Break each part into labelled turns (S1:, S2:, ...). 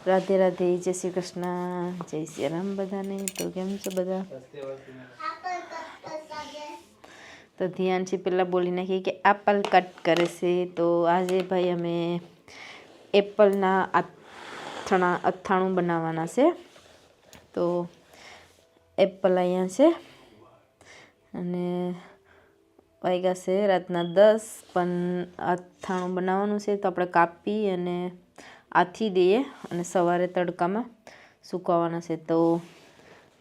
S1: રાધે રાધે, જય શ્રી કૃષ્ણ, જય શ્રી રામ બધાને. તો કેમ છો બધા? તો ધ્યાનથી પહેલાં બોલી નાખીએ કે એપલ કટ કરે છે. તો આજે ભાઈ અમે એપલના અથાણું બનાવવાના છે. તો એપલ અહીંયા છે અને વાગ્યા છે રાતના 10, પણ અથાણું બનાવવાનું છે. તો આપણે કાપી અને આથી દઈએ અને સવારે તડકામાં સુકવવાના છે. તો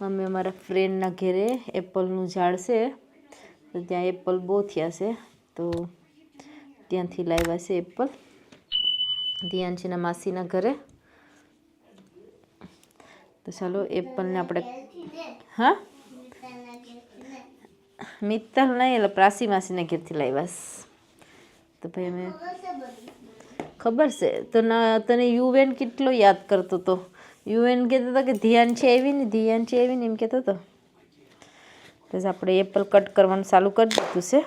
S1: અમે અમારા ફ્રેન્ડના ઘરે એપલનું ઝાડ છે, તો ત્યાં એપલ બહુ થયા છે, તો ત્યાંથી લાવ્યા છે એપલ ધ્યાનજીના માસીના ઘરે. તો ચાલો એપલને આપણે મિત્તલ નહીં, એટલે પ્રાસી માસીના ઘેરથી લાવ્યા. તો ભાઈ અમે ખબર છે તો તને યુએન કેટલો યાદ કરતો હતો. યુએન કહેતો હતો કે ધ્યાન છે આવી ને એમ કહેતો હતો. બસ આપણે એપલ કટ કરવાનું ચાલુ કરી દીધું છે.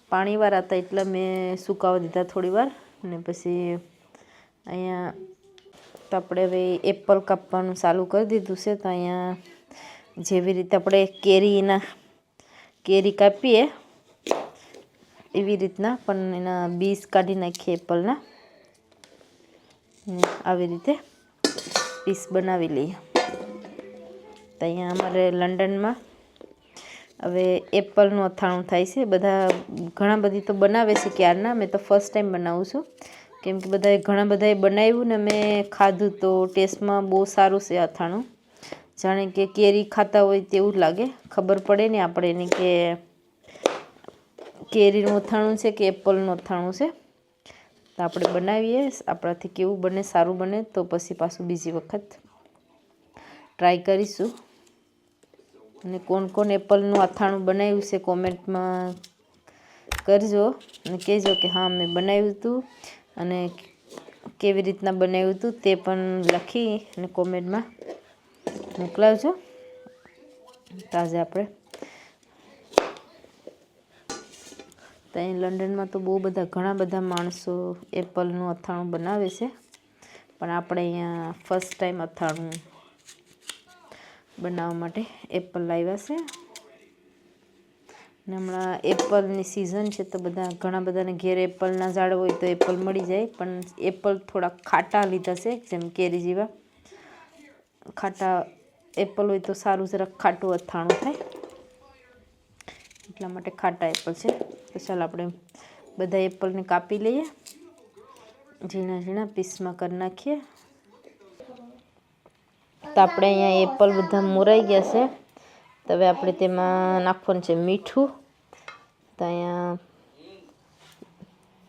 S1: પાણીવાળા હતા એટલે મેં સુકાવા દીધા થોડી વાર, અને પછી અહીંયા તો આપણે હવે એપલ કાપવાનું ચાલુ કરી દીધું છે. તો અહીંયા જેવી રીતે આપણે કેરી કાપીએ એવી રીતના, પણ એના બીજ કાઢી નાખીએ એપલના. આવી રીતે પીસ બનાવી લઈએ. તો અહીંયા અમારે લંડનમાં હવે એપલનું અથાણું થાય છે. ઘણા બધી તો બનાવે છે ક્યારના. મેં તો ફર્સ્ટ ટાઈમ બનાવું છું, કેમ કે ઘણા બધાએ બનાવ્યું ને મેં ખાધું તો ટેસ્ટમાં બહુ સારું છે અથાણું. જાણે કે કેરી ખાતા હોય તેવું જ લાગે. ખબર પડે ને આપણે એને કે કેરીનું અથાણું છે કે એપલનું અથાણું છે. તો આપણે બનાવીએ, આપણાથી કેવું બને, સારું બને તો પછી પાછું બીજી વખત ટ્રાય કરીશું. અને કોણ એપલનું અથાણું બનાવ્યું છે કોમેન્ટમાં કરજો અને કહેજો કે હા મેં બનાવ્યું હતું, અને કેવી રીતના બનાવ્યું હતું તે પણ લખી અને કોમેન્ટમાં મોકલાવજો. તો આજે આપણે તો અહીં લંડનમાં તો ઘણા બધા માણસો એપલનું અથાણું બનાવે છે, પણ આપણે અહીંયા ફર્સ્ટ ટાઈમ અથાણું બનાવવા માટે એપલ લાવ્યા છે. અને હમણાં એપલની સિઝન છે, તો ઘણા બધાને ઘેર એપલના ઝાડ હોય તો એપલ મળી જાય, પણ એપલ થોડા ખાટા લીધા છે, જેમ કેરી જેવા ખાટા એપલ હોય તો સારું, જરાક ખાટું અથાણું થાય, એટલા માટે ખાટા એપલ છે. તો ચાલો આપણે બધા એપલને કાપી લઈએ, ઝીણા ઝીણા પીસમાં કરી નાખીએ. તો આપણે અહીંયા એપલ બધા મોરાઈ ગયા છે. તો હવે આપણે તેમાં નાખવાનું છે મીઠું. તો અહીંયા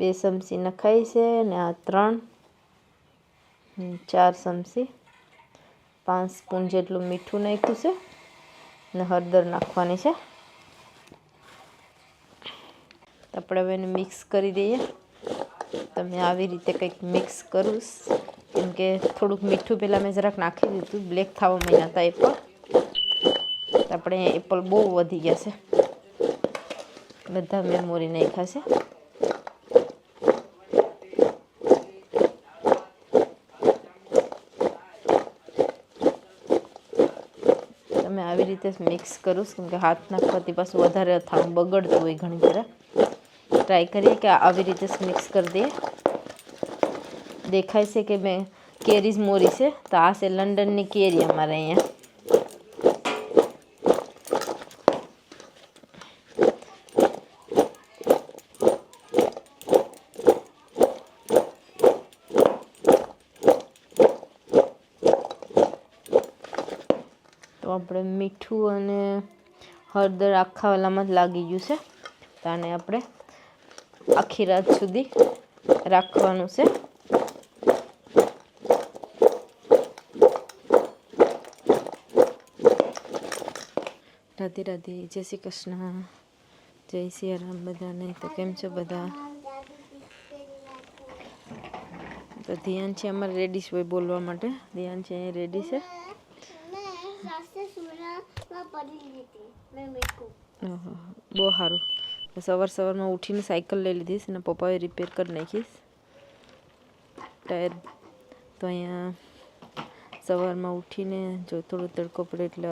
S1: 2 ચમચી નખાય છે, ને આ 3, 4 ચમચી, 5 સ્પૂન જેટલું મીઠું નાખ્યું છે, ને હળદર નાખવાની છે. આપણે હવે એને મિક્સ કરી દઈએ. તમે આવી રીતે કંઈક મિક્સ કરું, કેમ કે થોડુંક મીઠું પહેલાં મેં જરાક નાખી દીધું, બ્લેક થવા માંડ્યા હતા એપલ. આપણે એપલ બહુ વધી ગયા છે, બધા મેં મોરી નાખ્યા છે. તમે આવી રીતે મિક્સ કરું, કેમ કે હાથ નાખવાથી પાછું વધારે અથાણું બગડતું હોય. ઘણી વાર ટ્રાય કરીએ કે આવી રીતે મિક્સ કરી દઈએ. દેખાય છે કે મેં કેરી જ મોરી છે. તો આ છે લંડનની કેરી અમારે અહીંયા. તો આપણે મીઠું અને હળદર આખા વાલામાં જ લાગી ગયું છે. તો આને આપણે આખી રાત સુધી રાખવાનું છે. રાધે રાધે, જય શ્રી કૃષ્ણ, જય શ્રી રામ બધાને. તો કેમ છો બધા? તો ધ્યાન છે અમારે રેડી છે બોલવા માટે. ધ્યાન છે અહીં રેડી છે. બહુ સારું. સવારમાં ઉઠીને સાયકલ લઈ લીધીશ, અને પપ્પાએ રિપેર કરી નાખીશ ટાયર. તો અહીંયા સવારમાં ઉઠીને જો થોડો તડકો પડે એટલે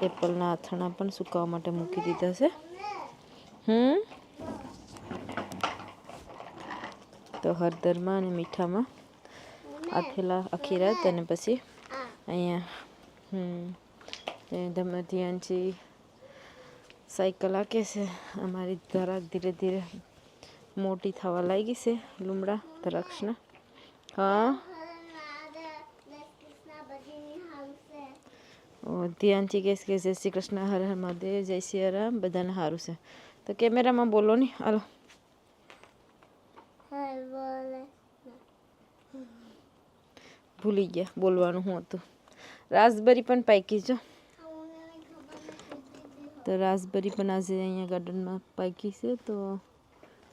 S1: એપલના અથાણા પણ સુકાવા માટે મૂકી દીધા છે. તો હળદરમાં અને મીઠામાં આથેલા આખી રાત અને પછી અહીંયા ધ્યાનથી સાયકલ આંકે છે. અમારી ધરાક ધીરે ધીરે મોટી થવા લાગી છે. લીમડા દ્રાક્ષના હા ધ્યાનથી કહેશ કે જય શ્રી કૃષ્ણ, હર હર મહાદેવ, જય શ્રી રામ, બધાને સારું છે. તો કેમેરામાં બોલો ને, હાલો ભૂલી ગયા બોલવાનું હું હતું. રાસબરી પણ પાકી જો, તો રાસબરી પણ આજે અહીંયા ગાર્ડનમાં પાકી છે. તો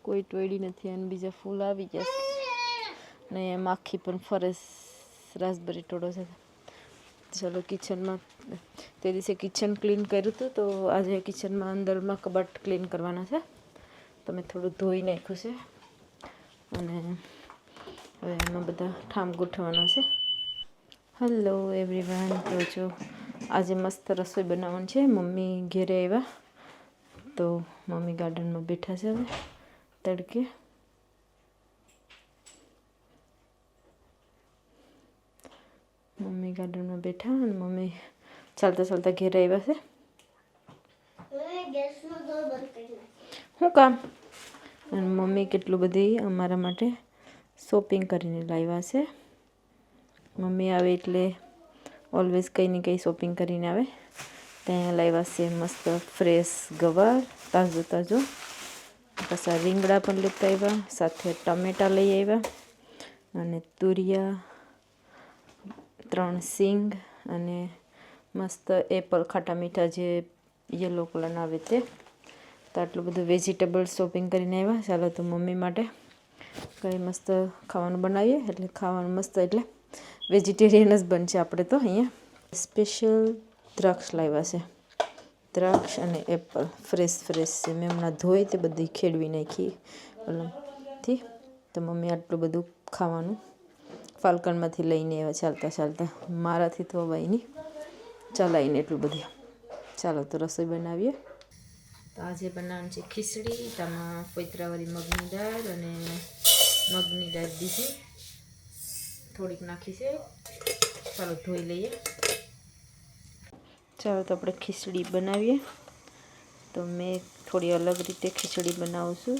S1: કોઈ ટોયડી નથી અને બીજા ફૂલ આવી ગયા ને માખી પણ ફરે. રાસબરી તોડો છે. ચલો કિચનમાં તે દિવસે કિચન ક્લીન કર્યું હતું, તો આજે કિચનમાં અંદરમાં કબાટ ક્લીન કરવાના છે. તો મેં થોડું ધોઈ નાખ્યું છે અને હવે એમાં બધા ઠામ ગોઠવવાના છે. હેલો એવરીવન, તો જો આજે મસ્ત રસોઈ બનાવવાની છે. મમ્મી ઘેરે આવ્યા તો મમ્મી ગાર્ડનમાં બેઠા છે. હવે તડકે મમ્મી ગાર્ડનમાં બેઠા અને મમ્મી ચાલતા ચાલતા ઘેરે આવ્યા છે. શું કામ? અને મમ્મી કેટલું બધી અમારા માટે શોપિંગ કરીને લાવ્યા છે. મમ્મી આવે એટલે ઓલવેઝ કંઈ ને કંઈ શોપિંગ કરીને આવે. ત્યાં લાવ્યા છે મસ્ત ફ્રેશ ગવાર, તાજો તાજો. પાછા રીંગણા પણ લેતા આવ્યા, સાથે ટમેટા લઈ આવ્યા અને તુરિયા, 3 સિંગ અને મસ્ત એપલ ખાટા મીઠા જે યલો કલરના આવે તે. તો આટલું બધું વેજીટેબલ શોપિંગ કરીને આવ્યા. ચાલો તો મમ્મી માટે કંઈ મસ્ત ખાવાનું બનાવીએ. એટલે ખાવાનું મસ્ત એટલે વેજીટેરિયન જ બનશે આપણે તો. અહીંયા સ્પેશિયલ દ્રાક્ષ લાવ્યા છે. દ્રાક્ષ અને એપલ ફ્રેશ છે. મેં હમણાં ધોઈ તે બધી ખેડવી નાખી થી. તો મમ્મી આટલું બધું ખાવાનું ફાલ્કનમાંથી લઈને આવ્યા ચાલતા ચાલતા. મારાથી તો હવે નહીં ચલાવીને એટલું બધું. ચાલો તો રસોઈ બનાવીએ. તો આજે બનાવવાનું છે ખીચડી. તેમાં કોઈતરાવાળી મગની દાળ અને મગની દાળ દીધી થોડીક નાખી છે. ચાલો ધોઈ લઈએ. ચાલો તો આપણે ખીચડી બનાવીએ. તો મેં થોડી અલગ રીતે ખીચડી બનાવું છું.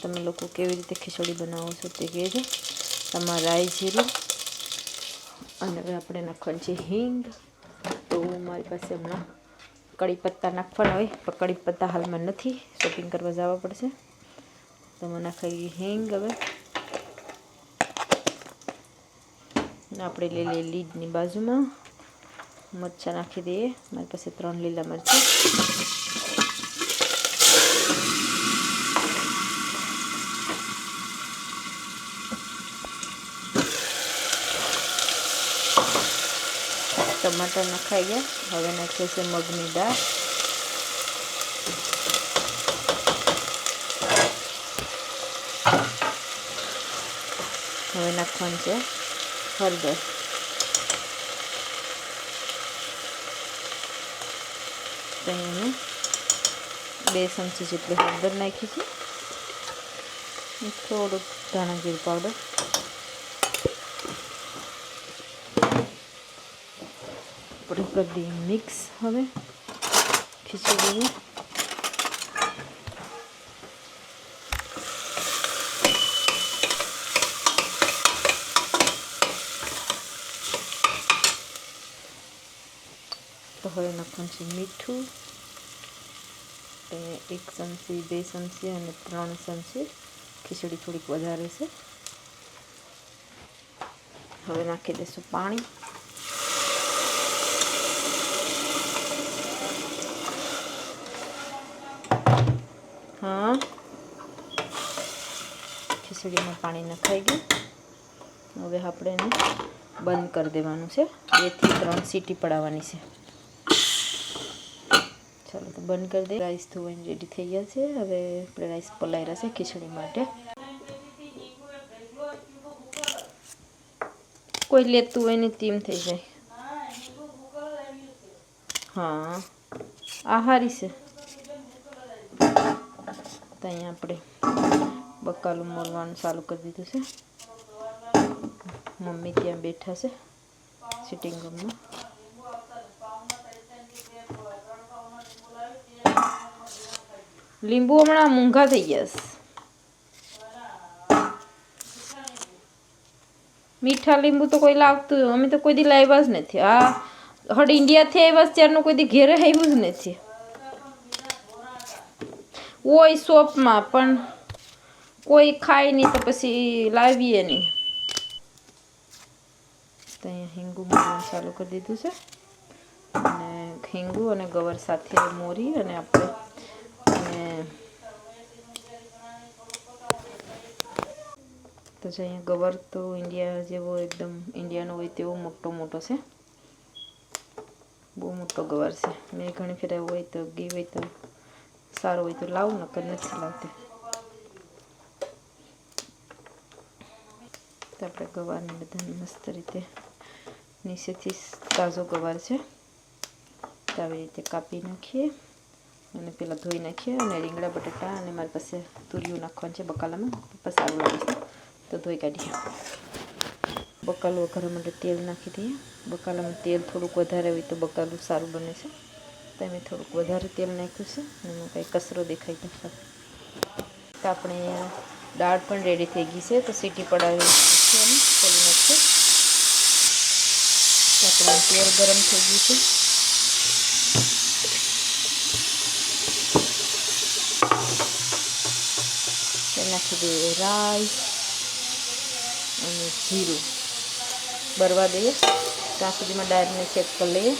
S1: તમે લોકો કેવી રીતે ખીચડી બનાવો છો તે કહેજો. તમારા રાઈ જીરું અને હવે આપણે નાખવાનું છે હિંગ. તો મારી પાસે હમણાં કડી પત્તા નાખવાના હોય, પણ કડી પત્તા હાલમાં નથી, શોપિંગ કરવા જવા પડશે. તો મને નાખાઈ હિંગ. હવે આપણે લઈ લઈએ લીડની બાજુમાં. મરચાં નાખી દઈએ. મારી પાસે 3 લીલા મરચાં. ટમાટર નખાઈ ગયા. હવે નાખીએ છે મગની દાળ. હવે નાખવાનું છે હળદર. અહીંયા મેં 2 ચમચી જેટલી હળદર નાખી છે. થોડુંક ધાણા જીરું પાવડર. આપણે કરી દઈએ મિક્સ હવે ખીચડીને. તો હવે નાખવાનું છે મીઠું. 1 ચમચી, 2 ચમચી અને 3 ચમચી. ખીચડી થોડીક વધારે છે. હવે નાખી દઈશું પાણી. હા, ખીચડીમાં પાણી નખાઈ ગયું. હવે આપણે એને બંધ કરી દેવાનું છે. 2 થી 3 સીટી પડાવવાની છે. ચાલો તો બંધ કરી દઈએ. રાઈસ ધોઈને રેડી થઈ ગયા છે. હવે આપણે રાઈસ પલાળ્યા છે ખીચડી માટે. કોઈ લેતું હોય ને તેમ થઈ જાય. હા આ હારી છે. તો અહીંયા આપણે બકાલું મોરવાનું ચાલુ કરી દીધું છે. મમ્મી ત્યાં બેઠા છે સિટિંગ રૂમમાં. લીંબુ હમણાં મૂંઘા થઈ ગયા છે. મીઠા લીંબુ તો કોઈ લાવતું, અમે તો કોઈ દી લાવ્યા જ નથી. આ હડ ઇન્ડિયાથી આવ્યા ત્યારનું કોઈ દી ઘેરે આવ્યું જ નથી. હોય શોપમાં પણ કોઈ ખાય નહીં તો પછી લાવીએ નહીં. તો અહીંયા હિંગુ મોરવાનું ચાલુ કરી દીધું છે અને હિંગુ અને ગવાર સાથે મોરી અને આપણે તો છે અહીંયા ગવાર તો ઇન્ડિયા જેવો એકદમ ઇન્ડિયાનો હોય તેવો મોટો મોટો છે. બહુ મોટો ગવાર છે. મેં ઘણી ફેર હોય તો ગઈ હોય તો સારું હોય તો લાવું, નકર નથી લાવતી. તો આપણે ગવારને બધાને મસ્ત રીતે નીચેથી તાજો ગવાર છે તો આવી રીતે કાપી નાખીએ અને પેલા ધોઈ નાખીએ. અને રીંગણા બટાટા અને મારી પાસે તુરિયું નાખવાનું છે બકાલામાં, પછી સારું લાગે છે તો ધોઈ કાઢીએ. બકાલું વઘારવા માટે તેલ નાખી દઈએ. બકાલામાં તેલ થોડુંક વધારે હોય તો બકાલું સારું બને છે. તો મેં થોડુંક વધારે તેલ નાખ્યું છે અને એમાં કંઈ કચરો દેખાય નથી. તો આપણે દાળ પણ રેડી થઈ ગઈ છે. તો સીટી પડાવી ખોલી નાખીએ. તો આપણે તેલ ગરમ થઈ ગયું છે. નાખી દઈએ રાઈ અને જીરું, બરવા દઈએ. ત્યાં સુધીમાં દાળને ચેક કરી લઈએ.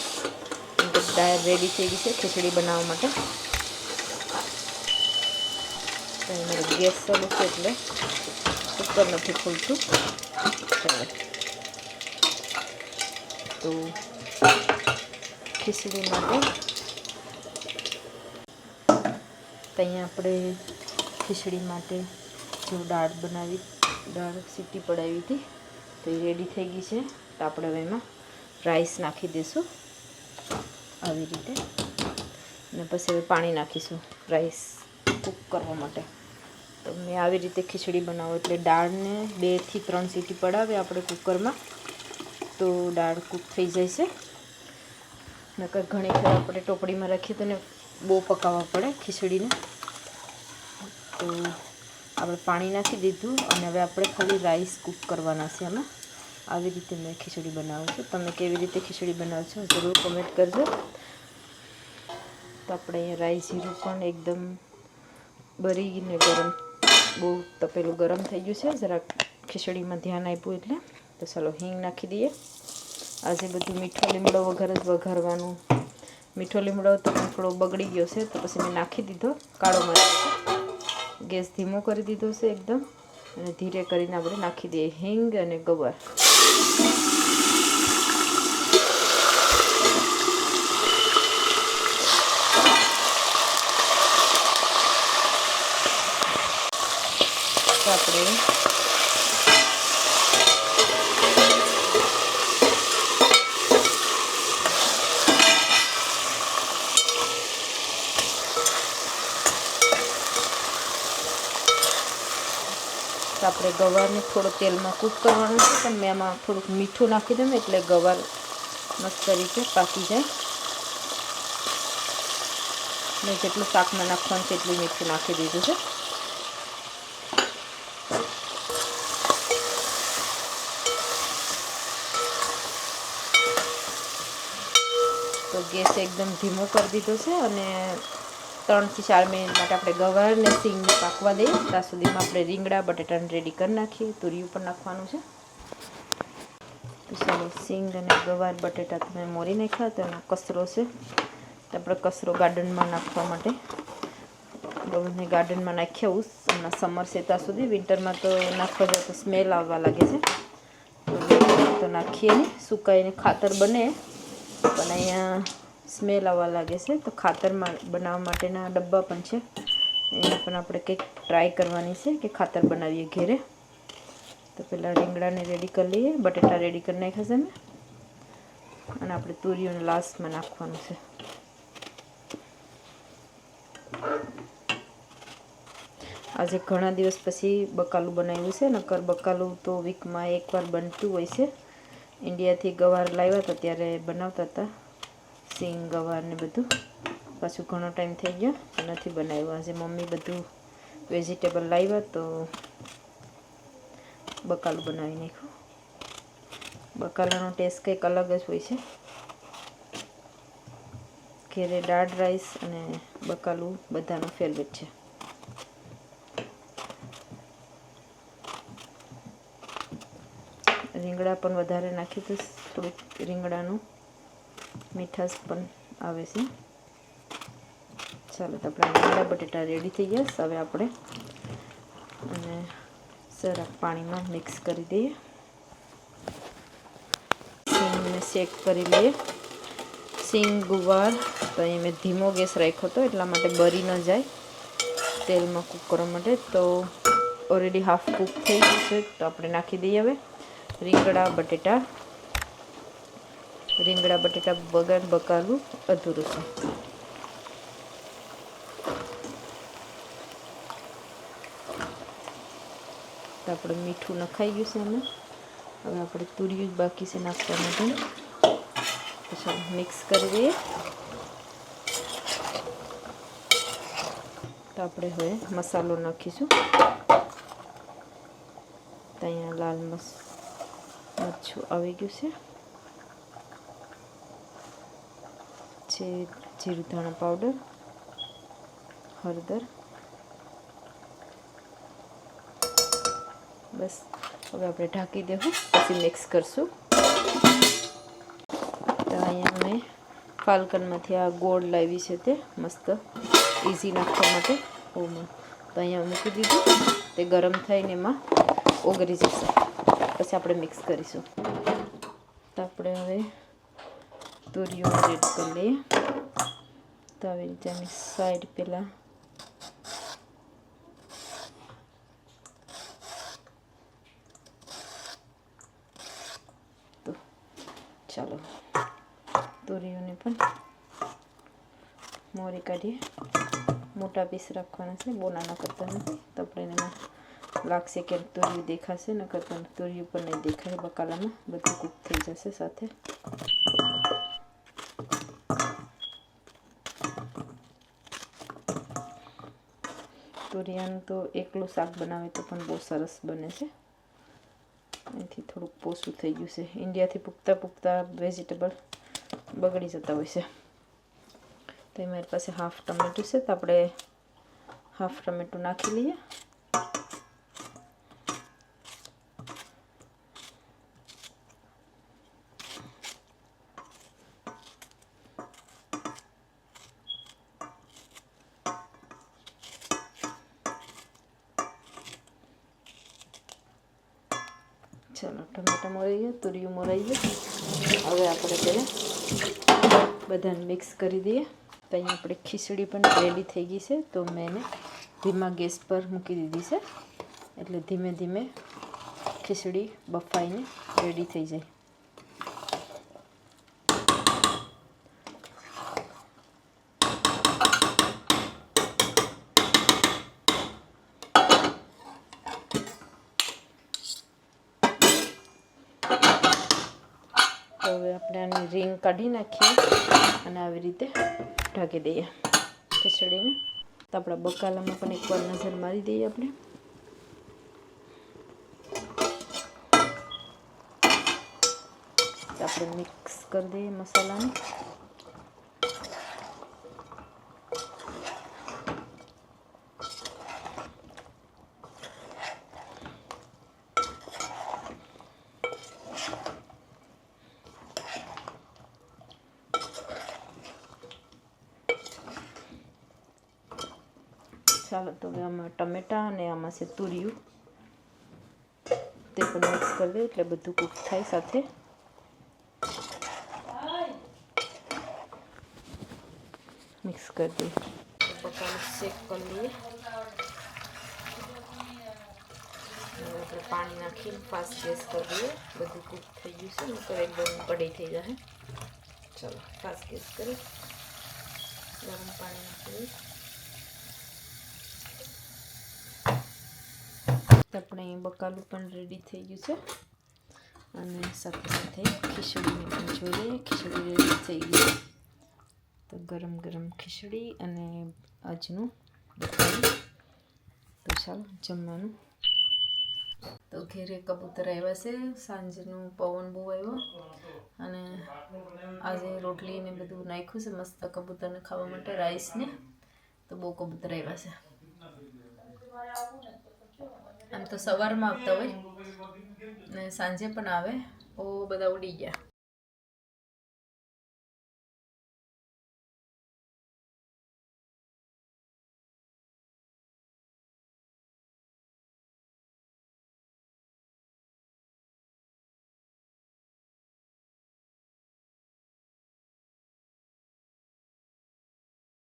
S1: દાળ રેડી થઈ ગઈ છે ખીચડી બનાવવા માટે. મારો ગેસ ચાલુ છે એટલે કુકર નથી ખુલતું. તો ખીચડી માટે અહીંયા આપણે ખીચડી માટે જો દાળ સીટી પડાવી હતી તો એ રેડી થઈ ગઈ છે. તો આપણે હવે એમાં રાઈસ નાખી દઈશું આવી રીતે, અને પછી હવે પાણી નાખીશું રાઈસ કૂક કરવા માટે. તો મેં આવી રીતે ખીચડી બનાવું એટલે દાળને 2 થી 3 સીટી પડાવે આપણે કુકરમાં તો દાળ કૂક થઈ જાય છે. નકર ઘણી વાર આપણે ટોપડીમાં રાખીએ તો બહુ પકાવવા પડે ખીચડીને. તો આપણે પાણી નાખી દીધું અને હવે આપણે ખાલી રાઈસ કૂક કરવાના છે એમાં. આવી રીતે મેં ખીચડી બનાવું છું. તમે કેવી રીતે ખીચડી બનાવો છો જરૂર કમેન્ટ કરજો. તો આપણે અહીંયા રાઈસ જીરું પણ એકદમ બરીને ગરમ, બહુ તપેલું ગરમ થઈ ગયું છે. જરાક ખીચડીમાં ધ્યાન આપ્યું એટલે. તો ચાલો હિંગ નાખી દઈએ. આજે બધું મીઠો લીમડો વગર જ વઘારવાનું. મીઠો લીમડો તો થોડો બગડી ગયો છે તો પછી મેં નાખી દીધો. કાળો મરચ ગેસ ધીમો કરી દીધો છે એકદમ, અને ધીરે કરીને આપણે નાખી દઈએ હિંગ અને ગવાર. તો આપણે ગવારને થોડો તેલમાં કૂક કરવાનું છે, પણ મેં આમાં થોડુંક મીઠું નાખી દઉં એટલે ગવાર મસ્ત રીતે પાકી જાય. મેં જેટલું શાકમાં નાખવાનું છે એટલું મીઠું નાખી દીધું છે. તો ગેસ એકદમ ધીમો કરી દીધો છે અને 3 થી 4 મિનિટ માટે આપણે ગવારને સિંગને પાકવા દઈએ. ત્યાં સુધીમાં આપણે રીંગણા બટાટાને રેડી કરી નાખીએ. તુરિયું પણ નાખવાનું છે. તો ચાલો સિંગ અને ગવાર બટાટા તમે મોરી નાખ્યા તો એનો કચરો છે તો આપણે કચરો ગાર્ડનમાં નાખવા માટે ગવારને ગાર્ડનમાં નાખ્યા આવું. હમણાં સમર છે ત્યાં સુધી, વિન્ટરમાં તો નાખવા જાય તો સ્મેલ આવવા લાગે છે તો નાખીએ નહીં. સુકાઈને ખાતર બને પણ અહીંયા સ્મેલ આવવા લાગે છે. તો ખાતરમાં બનાવવા માટેના ડબ્બા પણ છે, એને પણ આપણે કંઈક ટ્રાય કરવાની છે કે ખાતર બનાવીએ ઘેરે. તો પહેલાં રીંગણાને રેડી કરી લઈએ, બટેટા રેડી કરી નાખ્યા છે મેં, અને આપણે તુરીઓને લાસ્ટમાં નાખવાનું છે. આજે ઘણા દિવસ પછી બકાલું બનાવ્યું છે, નકર બકાલું તો વીકમાં એકવાર બનતું હોય છે. ઇન્ડિયાથી ગવાર લાવ્યા હતા ત્યારે બનાવતા હતા, સિંગ ગવાર ને બધું. પાછું ઘણો ટાઈમ થઈ ગયો નથી બનાવ્યું. આજે મમ્મી બધું વેજીટેબલ લાવ્યા તો બકાલું બનાવી નાખ્યું. બકાલાનો ટેસ્ટ કંઈક અલગ જ હોય છે. ઘેરે દાળ રાઈસ અને બકાલું બધાનું ફેવરેટ છે. રીંગણા પણ વધારે નાખી તો થોડુંક રીંગણાનું મીઠાશ પણ આવે છે. ચાલો તો આપણા રીંગણા બટેટા રેડી થઈ ગયા. હવે આપણે અને જરાક પાણીમાં મિક્સ કરી દઈએ. સિંગને શેક કરી લઈએ. સિંગ ગુવાર તો અહીં મેં ધીમો ગેસ રાખ્યો હતો એટલા માટે બળી ન જાય તેલમાં કૂક કરવા માટે. તો ઓલરેડી હાફ કૂક થઈ ગયું છે તો આપણે નાખી દઈએ હવે રીંગણા બટેટા વગર બકાલું અધૂરું છે. તો આપણે મીઠું નખાઈ ગયું છે એમાં. હવે આપણે તુરિયું જ બાકી છે નાખવા માટે. પછી મિક્સ કરી દઈએ. તો આપણે હવે મસાલો નાખીશું. તો અહીંયા લાલ મરચું આવી ગયું છે, જીરું ધાણા પાવડર, હળદર. બસ હવે આપણે ઢાંકી દેવું, પછી મિક્સ કરશું. તો અહીંયા મેં ફાલ્કનમાંથી આ ગોળ લાવી છે, તે મસ્ત ઇઝી નાખવા માટે ઓવનમાં. તો અહીંયા મૂકી દીધું, તે ગરમ થઈને એમાં ઓગળી જશે. પછી આપણે મિક્સ કરીશું. તો આપણે હવે તુરિયો રેડી કરી લઈએ. તો આવી રીતે આની સાઈડ પહેલાં તો ચાલો તુરિયોને પણ મોરી કાઢીએ. મોટા પીસ રાખવાના છે, બહુ નાના કરતા નથી. તો આપણે એમાં લાગશે કે તુરિયું દેખાશે, ન કરતા તુરિયું પણ નહીં દેખાય. બકાલામાં બધું કૂક થઈ જશે સાથે. તુરિયાનું તો એકલું શાક બનાવે તો પણ બહુ સરસ બને છે. એનાથી થોડુંક પોસું થઈ ગયું છે. ઇન્ડિયાથી પૂગતા વેજીટેબલ બગડી જતા હોય છે. તો મારી પાસે હાફ ટમેટું છે, તો આપણે હાફ ટમેટું નાખી લઈએ. ચાલો ટમેટા મોરાઈ ગયા, તુરિયું મોરાઈ ગયું. હવે આપણે પહેલાં બધાને મિક્સ કરી દઈએ. તો અહીંયા આપણે ખીચડી પણ રેડી થઈ ગઈ છે. તો મેં એને ધીમા ગેસ પર મૂકી દીધી છે, એટલે ધીમે ધીમે ખીચડી બફાઈને રેડી થઈ જાય. તો હવે આપણે આની રીંગ કાઢી નાખીએ અને આવી રીતે ઢાંકી દઈએ ખીચડીને. તો આપણા બકાલામાં પણ એકવાર નજર મારી દઈએ આપણે. તો આપણે મિક્સ કરી દઈએ મસાલાને. ચાલો તો હવે આમાં ટમેટા અને આમાં છે તુરિયું, તે પણ મિક્સ કરી દઈએ એટલે બધું કૂક થાય સાથે. મિક્સ કરી દઈએ. બકાલું શેક કરી લઈએ. આપણે પાણી નાખીને ફાસ્ટ ગેસ કરી દઈએ. બધું કૂક થઈ ગયું છે ને તો એકદમ કઢી થઈ જાય. ચલો ફાસ્ટ ગેસ કરી ગરમ પાણી નાખી દઈએ. આપણે બકાલું પણ રેડી થઈ ગયું છે અને સાથે સાથે ખીચડીને પણ જોઈએ. ખીચડી રેડી થઈ ગઈ તો ગરમ ગરમ ખીચડી અને આજનું બકાલું. તો ચાલો જમવાનું. તો ઘેરે કબૂતર આવ્યા છે. સાંજનું પવન બહુ આવ્યો અને આજે રોટલી ને બધું નાખ્યું છે મસ્ત કબૂતરને ખાવા માટે, રાઈસને. તો બહુ કબૂતર આવ્યા છે. આમ તો સવારમાં આવતા હોય ને સાંજે પણ આવે. બહુ બધા ઉડી ગયા.